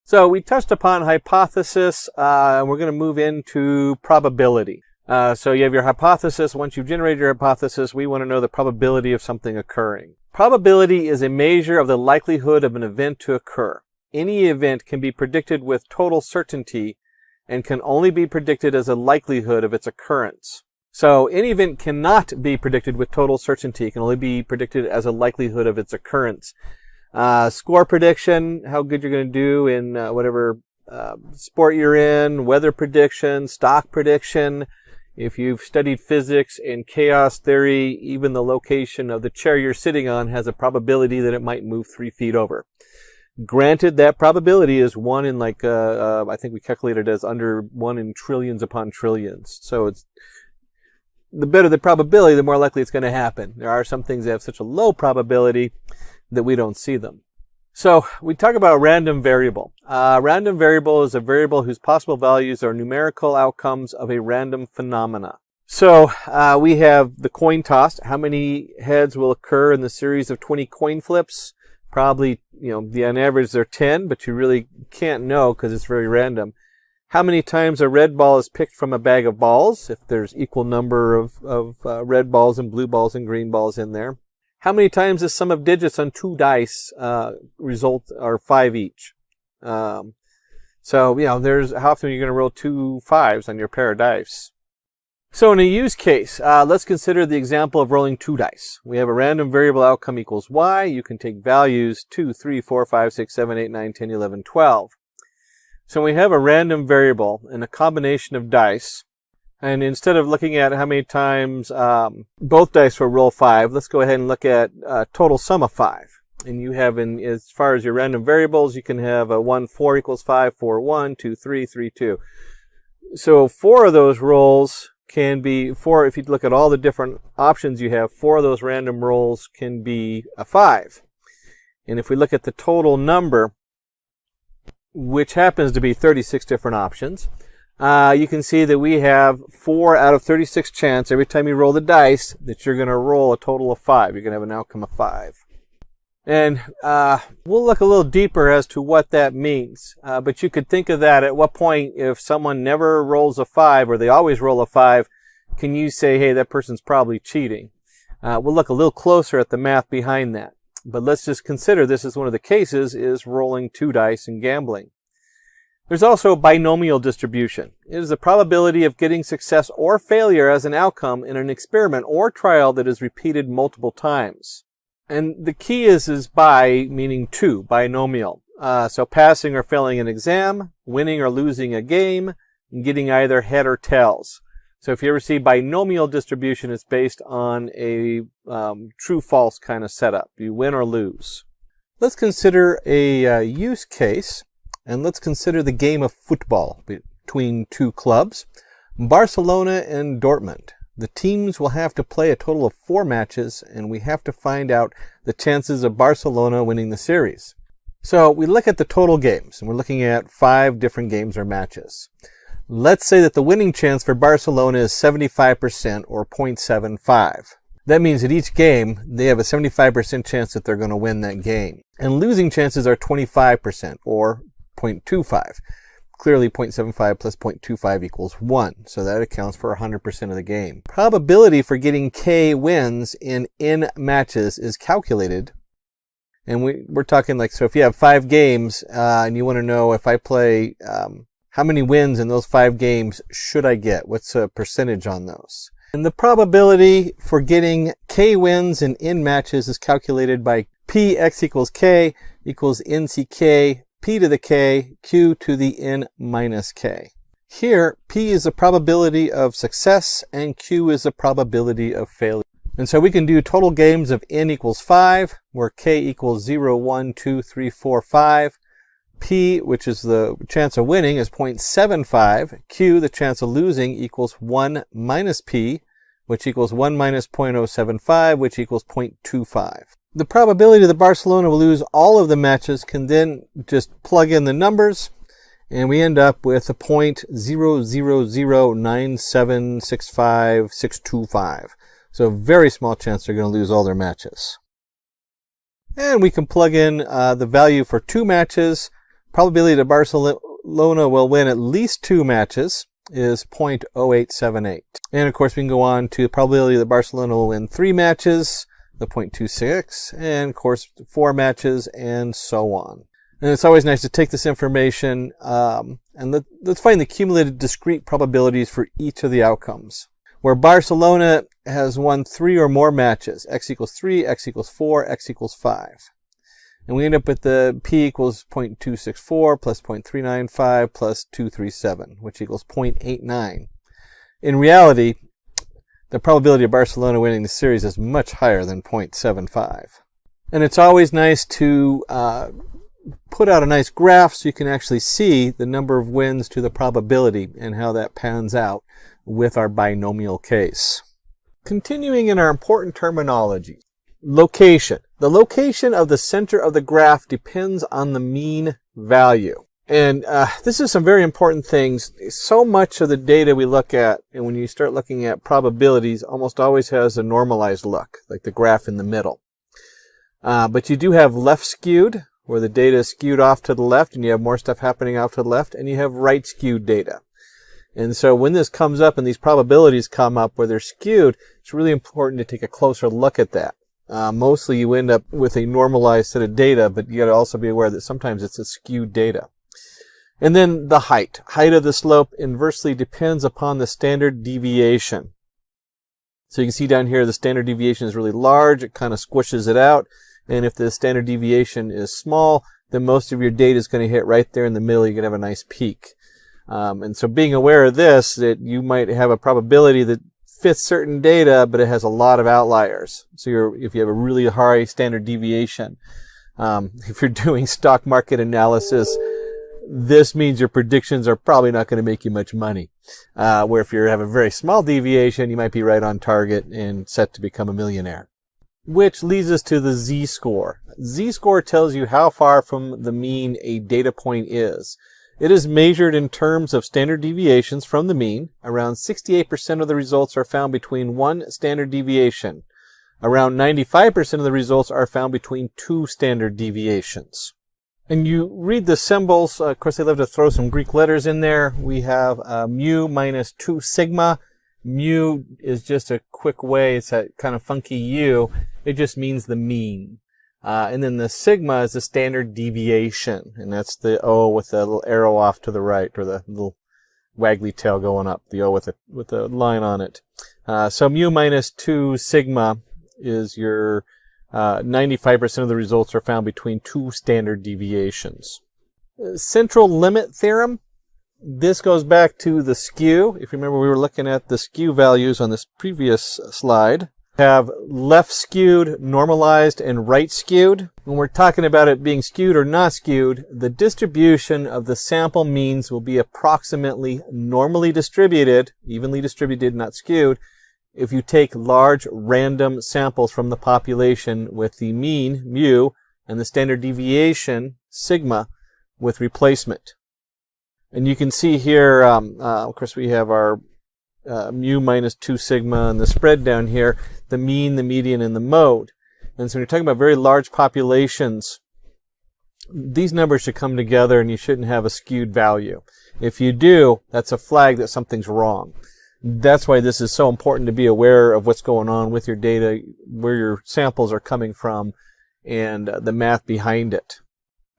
So we touched upon hypothesis, and we're going to move into probability. So you have your hypothesis. Once you've generated your hypothesis, we want to know the probability of something occurring. Probability is a measure of the likelihood of an event to occur. Any event can be predicted with total certainty and can only be predicted as a likelihood of its occurrence. So any event cannot be predicted with total certainty. It can only be predicted as a likelihood of its occurrence. Score prediction, how good you're going to do in whatever sport you're in, weather prediction, stock prediction. If you've studied physics and chaos theory, even the location of the chair you're sitting on has a probability that it might move 3 feet over. Granted, that probability is 1 in like, I think we calculated it as under 1 in trillions upon trillions. So it's, the better the probability, the more likely it's going to happen. There are some things that have such a low probability that we don't see them. So we talk about a random variable. Random variable is a variable whose possible values are numerical outcomes of a random phenomena. So we have the coin toss. How many heads will occur in the series of 20 coin flips? Probably, on average they're 10, but you really can't know because it's very random. How many times a red ball is picked from a bag of balls, if there's equal number of red balls and blue balls and green balls in there. How many times the sum of digits on 2 dice result are 5 each. So, there's how often are you going to roll 2 5s on your pair of dice. So in a use case, let's consider the example of rolling 2 dice. We have a random variable outcome equals y. You can take values 2, 3, 4, 5, 6, 7, 8, 9, 10, 11, 12. So we have a random variable and a combination of dice. And instead of looking at how many times both dice will roll 5, let's go ahead and look at total sum of 5. And you have, as far as your random variables, you can have a 1, 4 equals 5, 4, 1, 2, 3, 3, 2. So 4 of those rolls can be 4. If you look at all the different options you have, 4 of those random rolls can be a 5. And if we look at the total number, which happens to be 36 different options, you can see that we have 4 out of 36 chance every time you roll the dice that you're going to roll a total of 5. You're going to have an outcome of 5. And we'll look a little deeper as to what that means. But you could think of that at what point, if someone never rolls a 5 or they always roll a 5, can you say, hey, that person's probably cheating? We'll look a little closer at the math behind that. But let's just consider this is one of the cases, is rolling 2 dice and gambling. There's also binomial distribution. It is the probability of getting success or failure as an outcome in an experiment or trial that is repeated multiple times. And the key is bi, meaning 2, binomial. So passing or failing an exam, winning or losing a game, and getting either head or tails. So if you ever see binomial distribution, it's based on a true-false kind of setup. You win or lose. Let's consider a use case. And let's consider the game of football between 2 clubs, Barcelona and Dortmund. The teams will have to play a total of 4 matches, and we have to find out the chances of Barcelona winning the series. So we look at the total games, and we're looking at 5 different games or matches. Let's say that the winning chance for Barcelona is 75% or 0.75. That means at each game, they have a 75% chance that they're going to win that game. And losing chances are 25% or 0.25. Clearly 0.75 plus 0.25 equals 1. So that accounts for 100% of the game. Probability for getting K wins in matches is calculated. And we're talking like, so if you have 5 games and you want to know if I play, how many wins in those 5 games should I get? What's the percentage on those? And the probability for getting K wins in matches is calculated by Px equals K equals NCK P to the K, Q to the N minus K. Here, P is the probability of success and Q is the probability of failure. And so we can do total games of N equals 5, where K equals 0, 1, 2, 3, 4, 5. P, which is the chance of winning, is 0.75. Q, the chance of losing, equals 1 minus P, which equals 1 minus 0.075, which equals 0.25. The probability that Barcelona will lose all of the matches can then just plug in the numbers, and we end up with a 0.0009765,625. So a very small chance they're going to lose all their matches. And we can plug in the value for 2 matches. Probability that Barcelona will win at least 2 matches is 0.0878. And of course we can go on to the probability that Barcelona will win 3 matches, the 0.26, and of course 4 matches, and so on. And it's always nice to take this information and let's find the cumulative discrete probabilities for each of the outcomes. Where Barcelona has won 3 or more matches, x equals 3, x equals 4, x equals 5. And we end up with the P equals 0.264 plus 0.395 plus 237, which equals 0.89. In reality, the probability of Barcelona winning the series is much higher than 0.75. And it's always nice to put out a nice graph so you can actually see the number of wins to the probability and how that pans out with our binomial case. Continuing in our important terminology, location. The location of the center of the graph depends on the mean value. And this is some very important things. So much of the data we look at, and when you start looking at probabilities, almost always has a normalized look, like the graph in the middle. But you do have left skewed, where the data is skewed off to the left, and you have more stuff happening off to the left, and you have right skewed data. And so when this comes up and these probabilities come up where they're skewed, it's really important to take a closer look at that. Mostly you end up with a normalized set of data, but you got to also be aware that sometimes it's a skewed data. And then the height. Height of the slope inversely depends upon the standard deviation. So you can see down here the standard deviation is really large. It kind of squishes it out. And if the standard deviation is small, then most of your data is going to hit right there in the middle. You're going to have a nice peak. And so being aware of this, that you might have a probability that fits certain data, but it has a lot of outliers. So if you have a really high standard deviation, if you're doing stock market analysis, this means your predictions are probably not going to make you much money. Where if you have a very small deviation, you might be right on target and set to become a millionaire. Which leads us to the z-score. Z-score tells you how far from the mean a data point is. It is measured in terms of standard deviations from the mean. Around 68% of the results are found between one standard deviation. Around 95% of the results are found between two standard deviations. And you read the symbols. Of course, they love to throw some Greek letters in there. We have mu minus 2 sigma. Mu is just a quick way. It's a kind of funky U. It just means the mean. And then the sigma is the standard deviation. And that's the O with the little arrow off to the right, or the little waggly tail going up. The O with the line on it. So mu minus 2 sigma is your 95% of the results are found between two standard deviations. Central limit theorem. This goes back to the skew. If you remember, we were looking at the skew values on this previous slide. Have left skewed, normalized, and right skewed. When we're talking about it being skewed or not skewed, the distribution of the sample means will be approximately normally distributed, evenly distributed, not skewed, if you take large random samples from the population with the mean, mu, and the standard deviation, sigma, with replacement. And you can see here, of course, we have our mu minus 2 sigma and the spread down here, the mean, the median, and the mode. And so when you're talking about very large populations, these numbers should come together and you shouldn't have a skewed value. If you do, that's a flag that something's wrong. That's why this is so important to be aware of what's going on with your data, where your samples are coming from, and the math behind it.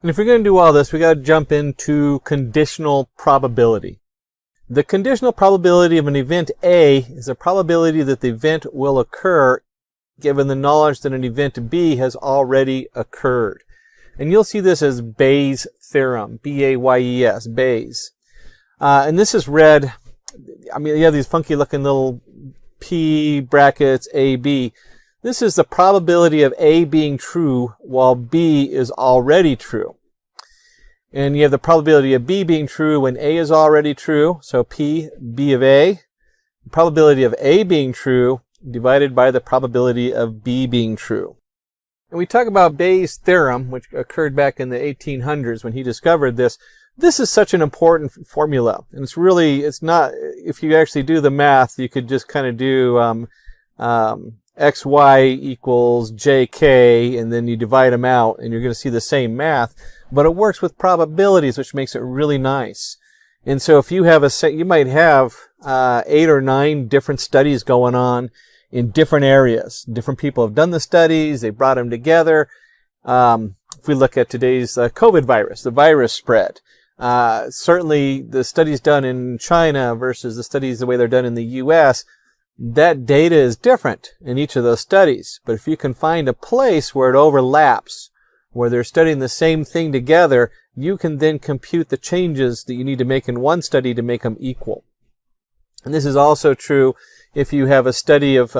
And if you're going to do all this, we got to jump into conditional probability. The conditional probability of an event A is a probability that the event will occur given the knowledge that an event B has already occurred. And you'll see this as Bayes' theorem, B-A-Y-E-S, Bayes. And this is read, I mean, you have these funky looking little P brackets, A, B. This is the probability of A being true while B is already true. And you have the probability of B being true when A is already true. So P, B of A. The probability of A being true divided by the probability of B being true. And we talk about Bayes' theorem, which occurred back in the 1800s when he discovered this. This is such an important formula. And it's not, if you actually do the math, you could just kind of do xy equals jk, and then you divide them out, and you're going to see the same math. But it works with probabilities, which makes it really nice. And so if you have you might have 8 or 9 different studies going on in different areas. Different people have done the studies. They brought them together. If we look at today's COVID virus, the virus spread, certainly the studies done in China versus the studies the way they're done in the U.S., that data is different in each of those studies. But if you can find a place where it overlaps, where they're studying the same thing together, you can then compute the changes that you need to make in one study to make them equal. And this is also true if you have a study of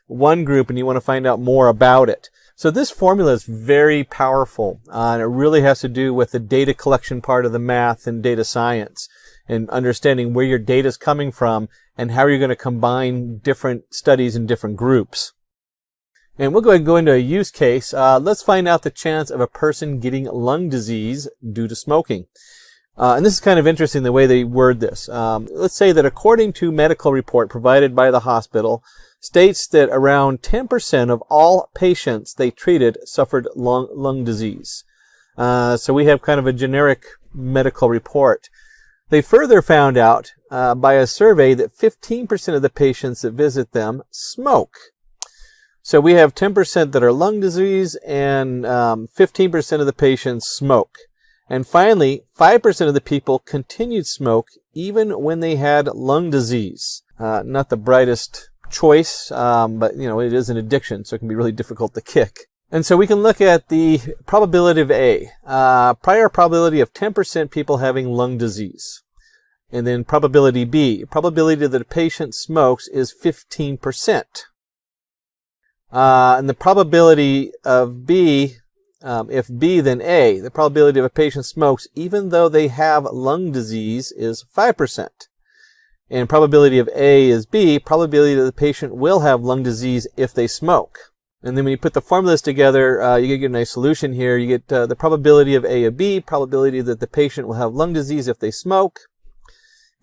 one group and you want to find out more about it. So this formula is very powerful, and it really has to do with the data collection part of the math and data science, and understanding where your data is coming from and how you're going to combine different studies in different groups. And we'll go ahead and go into a use case. Let's find out the chance of a person getting lung disease due to smoking. And this is kind of interesting the way they word this. Let's say that according to medical report provided by the hospital, states that around 10% of all patients they treated suffered lung disease. So we have kind of a generic medical report. They further found out by a survey that 15% of the patients that visit them smoke. So we have 10% that are lung disease, and 15% of the patients smoke. And finally, 5% of the people continued smoke even when they had lung disease. Not the brightest choice, but it is an addiction, so it can be really difficult to kick. And so we can look at the probability of A. Prior probability of 10% people having lung disease. And then probability B. Probability that a patient smokes is 15%. And the probability of B, if B then A, the probability of a patient smokes even though they have lung disease is 5%. And probability of A is B, probability that the patient will have lung disease if they smoke. And then when you put the formulas together, you get a nice solution here. You get the probability of A of B, probability that the patient will have lung disease if they smoke.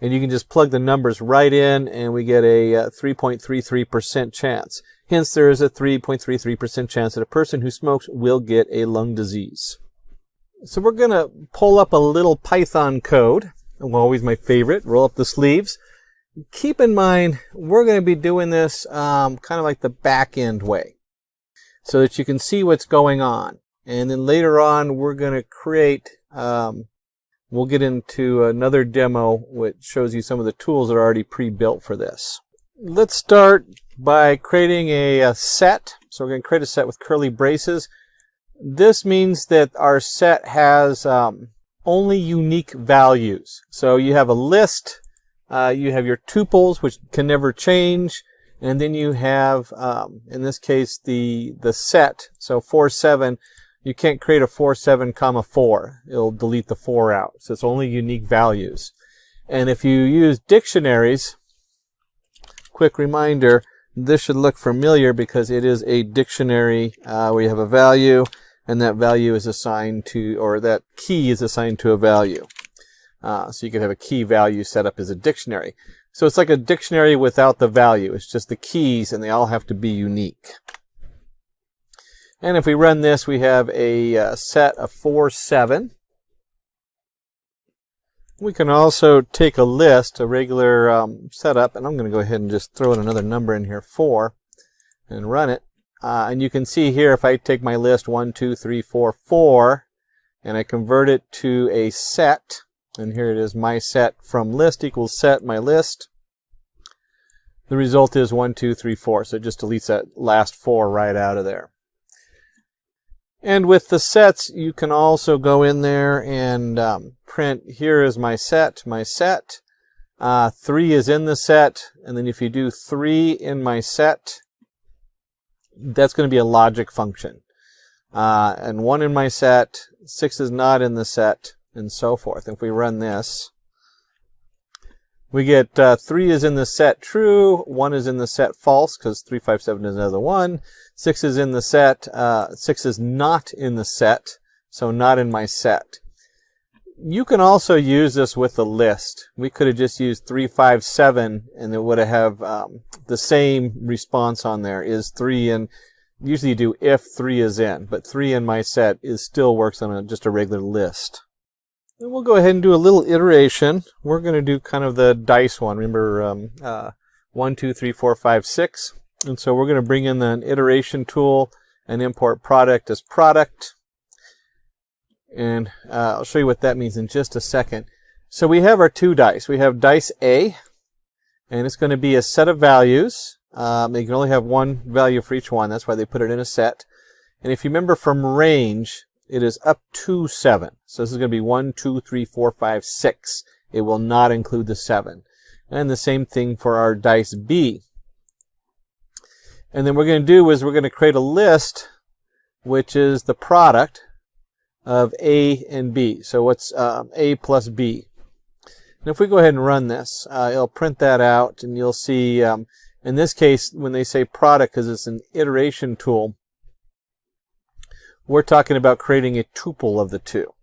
And you can just plug the numbers right in, and we get a 3.33% chance. Hence, there is a 3.33% chance that a person who smokes will get a lung disease. So we're going to pull up a little Python code. Always my favorite. Roll up the sleeves. Keep in mind, we're going to be doing this kind of like the back-end way, so that you can see what's going on. And then later on, we're going to create, we'll get into another demo which shows you some of the tools that are already pre-built for this. Let's start by creating a set. So we're going to create a set with curly braces. This means that our set has only unique values. So you have a list, you have your tuples, which can never change, and then you have, in this case, the set. So 4, 7, you can't create a 4, 7, comma 4. It'll delete the 4 out. So it's only unique values. And if you use dictionaries, quick reminder, this should look familiar because it is a dictionary where you have a value, and that value is assigned to, or that key is assigned to a value. So you could have a key value set up as a dictionary. So it's like a dictionary without the value. It's just the keys, and they all have to be unique. And if we run this, we have a set of 4, 7. We can also take a list, a regular setup, and I'm going to go ahead and just throw in another number in here, 4, and run it. And you can see here, if I take my list 1, 2, 3, 4, 4, and I convert it to a set, and here it is, my set from list equals set, my list. The result is 1, 2, 3, 4. So it just deletes that last 4 right out of there. And with the sets, you can also go in there and print, here is my set, 3 is in the set, and then if you do 3 in my set, that's going to be a logic function. And 1 in my set, 6 is not in the set, and so forth. If we run this, we get 3 is in the set true, 1 is in the set false, because 3, 5, 7 is another 1. 6 is in the set, 6 is not in the set, so not in my set. You can also use this with the list. We could have just used 3, 5, 7, and it would have the same response on there, is 3 in. Usually you do if 3 is in, but 3 in my set still works on just a regular list. And we'll go ahead and do a little iteration. We're going to do kind of the dice one. Remember 1, 2, 3, 4, 5, 6. And so we're going to bring in an iteration tool and import product as product. And I'll show you what that means in just a second. So we have our 2 dice. We have dice A, and it's going to be a set of values. You can only have 1 value for each one. That's why they put it in a set. And if you remember from range, it is up to 7. So this is going to be 1, 2, 3, 4, 5, 6. It will not include the 7. And the same thing for our dice B. And then what we're going to do is we're going to create a list which is the product of A and B. So what's A plus B? And if we go ahead and run this, it'll print that out, and you'll see, in this case, when they say product, because it's an iteration tool, we're talking about creating a tuple of the two.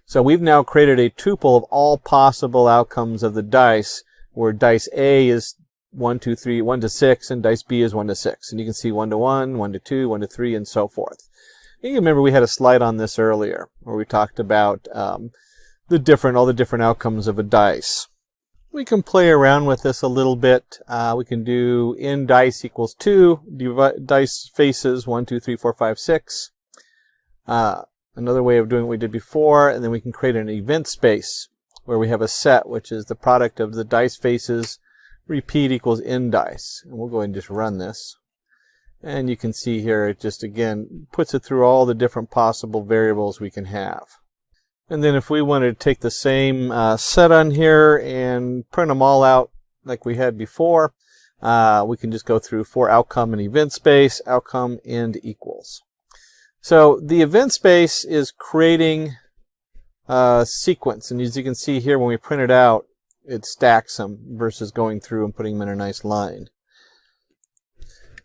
So we've now created a tuple of all possible outcomes of the dice, where dice A is 1, 2, 3, 1 to 6, and dice B is 1 to 6. And you can see 1 to 1, 1 to 2, 1 to 3, and so forth. You remember we had a slide on this earlier where we talked about all the different outcomes of a dice. We can play around with this a little bit. We can do in dice equals 2, dice faces 1, 2, 3, 4, 5, 6. Another way of doing what we did before, and then we can create an event space where we have a set which is the product of the dice faces repeat equals in dice. And we'll go ahead and just run this. And you can see here it just again puts it through all the different possible variables we can have. And then if we wanted to take the same set on here and print them all out like we had before, we can just go through for outcome and event space, outcome and equals. So the event space is creating a sequence, and as you can see here when we print it out, it stacks them versus going through and putting them in a nice line.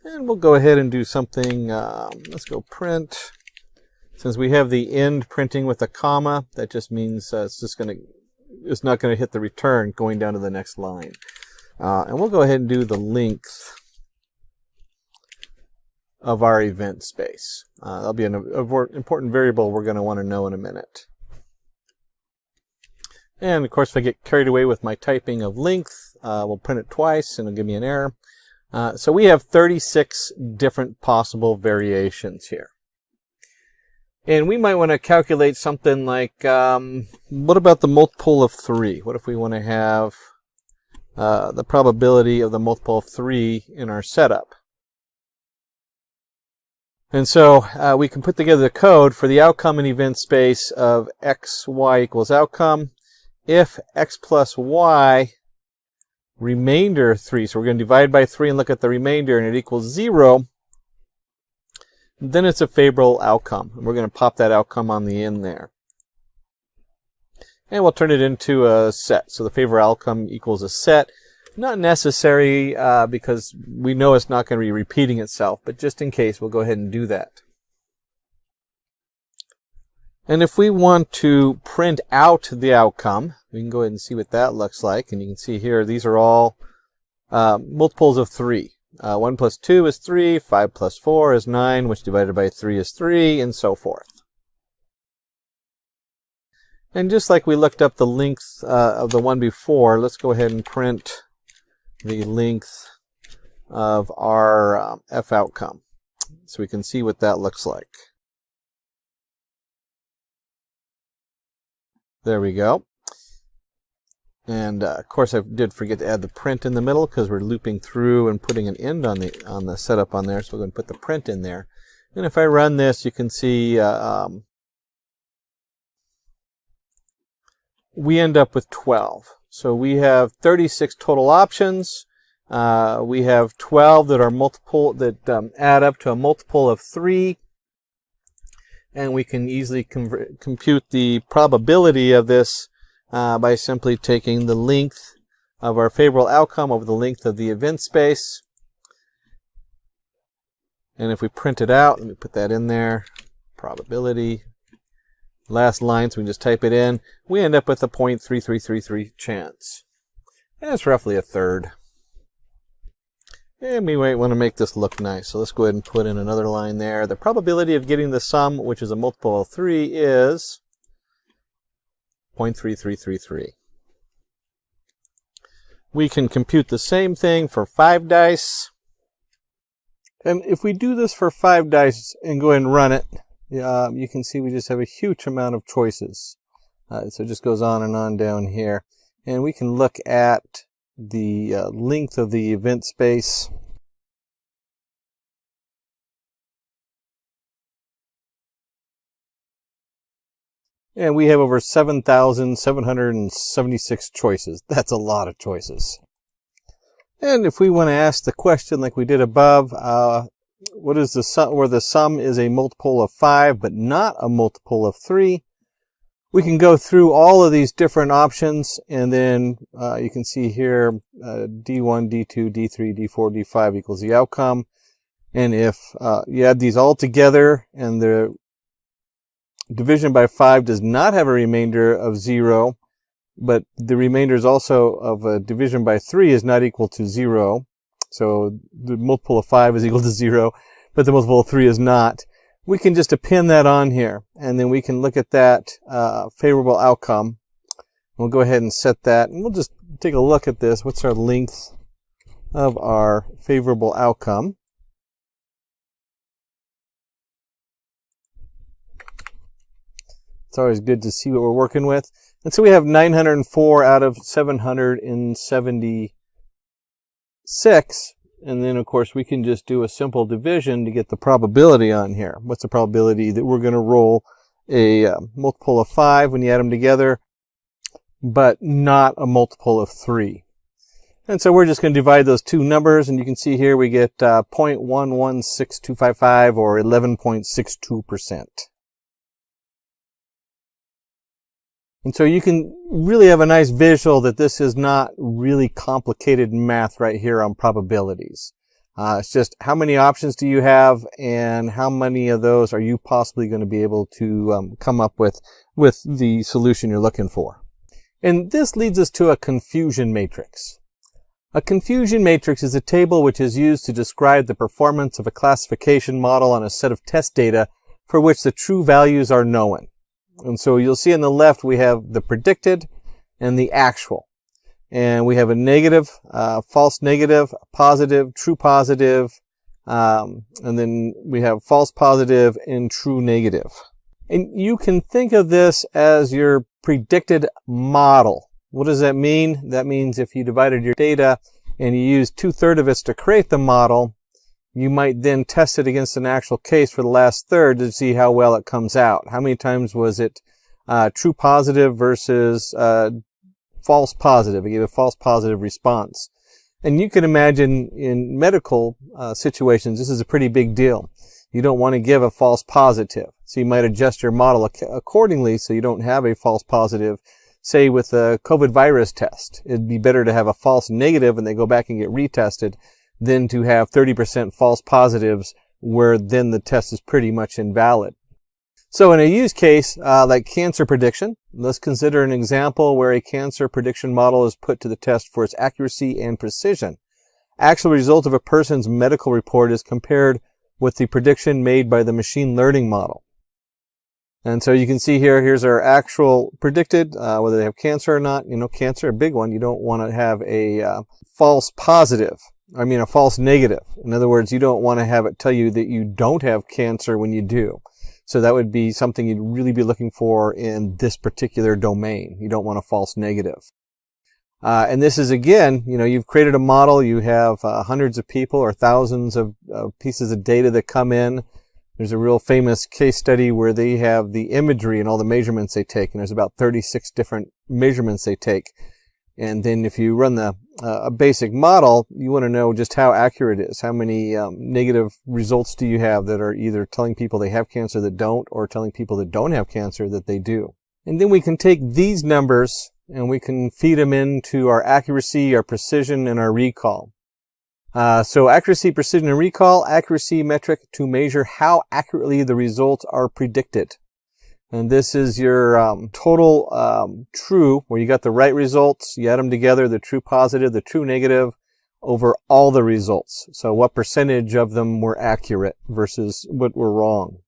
And we'll go ahead and do something, let's go print. Since we have the end printing with a comma, that just means it's not going to hit the return going down to the next line. And we'll go ahead and do the length of our event space. That'll be an important variable we're going to want to know in a minute. And of course, if I get carried away with my typing of length, we'll print it twice and it'll give me an error. So we have 36 different possible variations here. And we might want to calculate something like, what about the multiple of 3? What if we want to have the probability of the multiple of 3 in our setup? And so we can put together the code for the outcome and event space of x, y equals outcome. If x plus y remainder 3, so we're going to divide by 3 and look at the remainder, and it equals 0, then it's a favorable outcome. And we're going to pop that outcome on the end there. And we'll turn it into a set. So the favorable outcome equals a set. Not necessary because we know it's not going to be repeating itself, but just in case, we'll go ahead and do that. And if we want to print out the outcome, we can go ahead and see what that looks like. And you can see here, these are all multiples of 3. 1 plus 2 is 3, 5 plus 4 is 9, which divided by 3 is 3, and so forth. And just like we looked up the length of the one before, let's go ahead and print the length of our F outcome so we can see what that looks like. There we go. And of course I did forget to add the print in the middle because we're looping through and putting an end on the setup on there, so we're going to put the print in there. And if I run this, you can see we end up with 12. So we have 36 total options. We have 12 that are multiple that add up to a multiple of 3. And we can easily compute the probability of this by simply taking the length of our favorable outcome over the length of the event space. And if we print it out, let me put that in there, probability, last line, so we can just type it in, we end up with a 0.3333 chance. And it's roughly a third. And we might want to make this look nice, so let's go ahead and put in another line there. The probability of getting the sum, which is a multiple of 3, is 0.3333. We can compute the same thing for 5 dice. And if we do this for 5 dice and go ahead and run it, you can see we just have a huge amount of choices. So it just goes on and on down here. And we can look at the length of the event space. And we have over 7,776 choices. That's a lot of choices. And if we want to ask the question like we did above, what is the sum, where the sum is a multiple of 5 but not a multiple of 3. We can go through all of these different options, and then you can see here D1, D2, D3, D4, D5 equals the outcome. And if you add these all together and the division by 5 does not have a remainder of 0, but the remainder is also of a division by 3 is not equal to 0. So the multiple of 5 is equal to 0, but the multiple of 3 is not. We can just append that on here, and then we can look at that favorable outcome. We'll go ahead and set that, and we'll just take a look at this. What's our length of our favorable outcome? It's always good to see what we're working with. And so we have 904 out of 776. And then, of course, we can just do a simple division to get the probability on here. What's the probability that we're going to roll a multiple of 5 when you add them together, but not a multiple of 3? And so we're just going to divide those two numbers, and you can see here we get 0.116255, or 11.62%. And so you can really have a nice visual that this is not really complicated math right here on probabilities. It's just how many options do you have, and how many of those are you possibly going to be able to come up with the solution you're looking for. And this leads us to a confusion matrix. A confusion matrix is a table which is used to describe the performance of a classification model on a set of test data for which the true values are known. And so you'll see on the left we have the predicted and the actual. And we have a negative, false negative, positive, true positive, and then we have false positive and true negative. And you can think of this as your predicted model. What does that mean? That means if you divided your data and you used 2/3 of it to create the model, you might then test it against an actual case for the last third to see how well it comes out. How many times was it true positive versus false positive? It gave a false positive response. And you can imagine in medical situations, this is a pretty big deal. You don't want to give a false positive. So you might adjust your model accordingly so you don't have a false positive. Say with a COVID virus test, it'd be better to have a false negative and they go back and get retested than to have 30% false positives where then the test is pretty much invalid. So in a use case like cancer prediction, let's consider an example where a cancer prediction model is put to the test for its accuracy and precision. Actual result of a person's medical report is compared with the prediction made by the machine learning model. And so you can see here, here's our actual predicted, whether they have cancer or not. You know, cancer, a big one. You don't want to have a false positive. I mean, a false negative. In other words, you don't want to have it tell you that you don't have cancer when you do. So that would be something you'd really be looking for in this particular domain. You don't want a false negative. And this is, again, you know, you've created a model. You have hundreds of people or thousands of pieces of data that come in. There's a real famous case study where they have the imagery and all the measurements they take, and there's about 36 different measurements they take. And then if you run a basic model, you want to know just how accurate it is. How many negative results do you have that are either telling people they have cancer that don't, or telling people that don't have cancer that they do. And then we can take these numbers and we can feed them into our accuracy, our precision, and our recall. So accuracy, precision, and recall. Accuracy metric to measure how accurately the results are predicted. And this is your total true, where you got the right results, you add them together, the true positive, the true negative, over all the results. So what percentage of them were accurate versus what were wrong.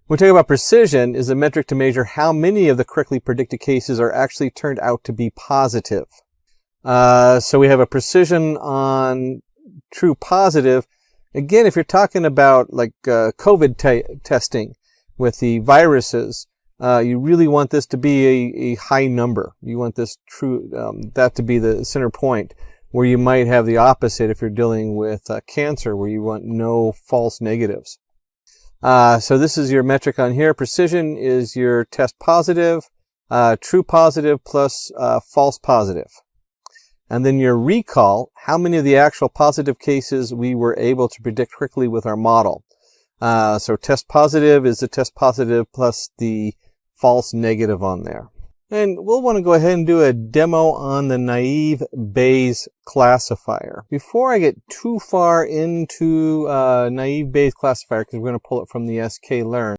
When we talk about precision, is a metric to measure how many of the correctly predicted cases are actually turned out to be positive. So we have a precision on true positive. Again, if you're talking about like COVID testing with the viruses, you really want this to be a high number. You want this true, that to be the center point, where you might have the opposite if you're dealing with cancer, where you want no false negatives. So this is your metric on here. Precision is your test positive, true positive plus false positive. And then your recall, how many of the actual positive cases we were able to predict quickly with our model. So test positive is the test positive plus the false negative on there. And we'll want to go ahead and do a demo on the naive Bayes classifier. Before I get too far into naive Bayes classifier, because we're going to pull it from the sklearn,